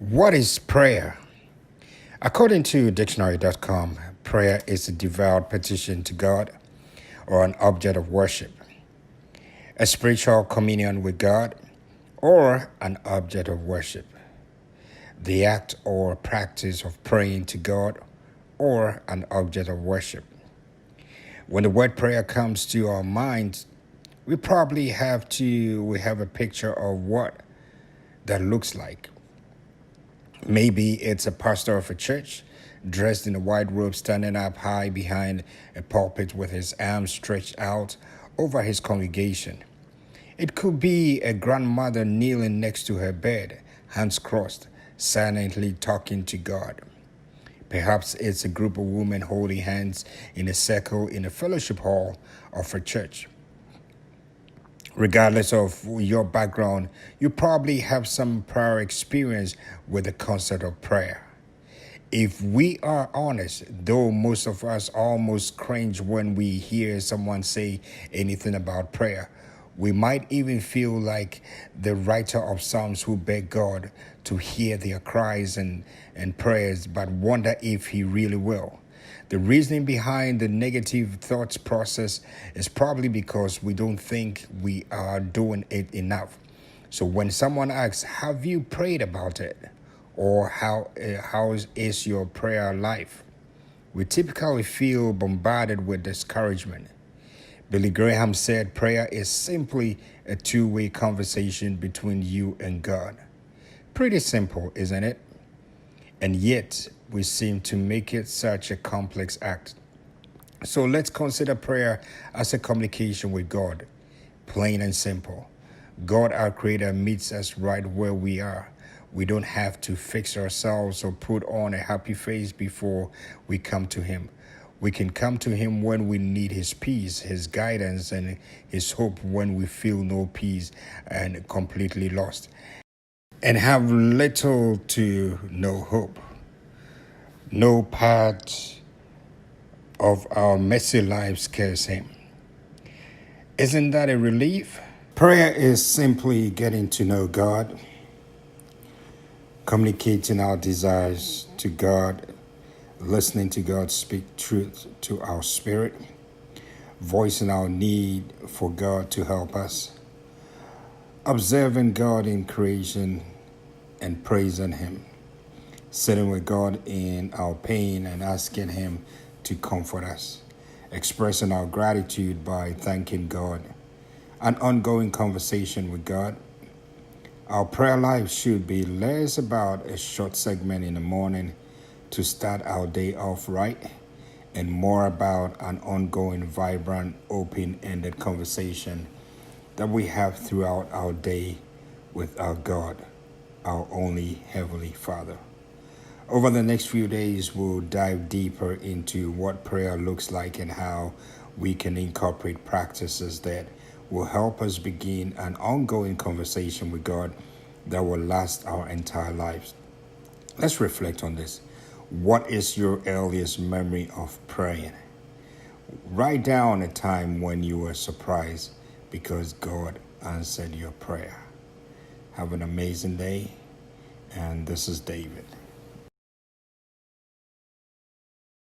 What is prayer? According to dictionary.com, prayer is a devout petition to God or an object of worship, a spiritual communion with God, or an object of worship. The act or practice of praying to God or an object of worship. When the word prayer comes to our minds, we probably have a picture of what that looks like. Maybe it's a pastor of a church dressed in a white robe standing up high behind a pulpit with his arms stretched out over his congregation. It could be a grandmother kneeling next to her bed, hands crossed, silently talking to God. Perhaps it's a group of women holding hands in a circle in a fellowship hall of a church. Regardless of your background, you probably have some prior experience with the concept of prayer. If we are honest, though most of us almost cringe when we hear someone say anything about prayer, we might even feel like the writer of Psalms who beg God to hear their cries and prayers, but wonder if he really will. The reasoning behind the negative thoughts process is probably because we don't think we are doing it enough. So when someone asks, have you prayed about it? Or how is your prayer life? We typically feel bombarded with discouragement. Billy Graham said prayer is simply a two-way conversation between you and God. Pretty simple, isn't it? And yet, we seem to make it such a complex act. So let's consider prayer as a communication with God. Plain and simple. God, our Creator, meets us right where we are. We don't have to fix ourselves or put on a happy face before we come to Him. We can come to Him when we need His peace, His guidance, and His hope when we feel no peace and completely lost, and have little to no hope. No part of our messy lives scares Him. Isn't that a relief? Prayer is simply getting to know God, communicating our desires to God, listening to God speak truth to our spirit, voicing our need for God to help us, observing God in creation and praising Him, sitting with God in our pain and asking Him to comfort us, expressing our gratitude by thanking God, an ongoing conversation with God. Our prayer life should be less about a short segment in the morning to start our day off right, and more about an ongoing, vibrant, open-ended conversation that we have throughout our day with our God, our only Heavenly Father. Over the next few days, we'll dive deeper into what prayer looks like and how we can incorporate practices that will help us begin an ongoing conversation with God that will last our entire lives. Let's reflect on this. What is your earliest memory of praying? Write down a time when you were surprised because God answered your prayer. Have an amazing day, and this is David.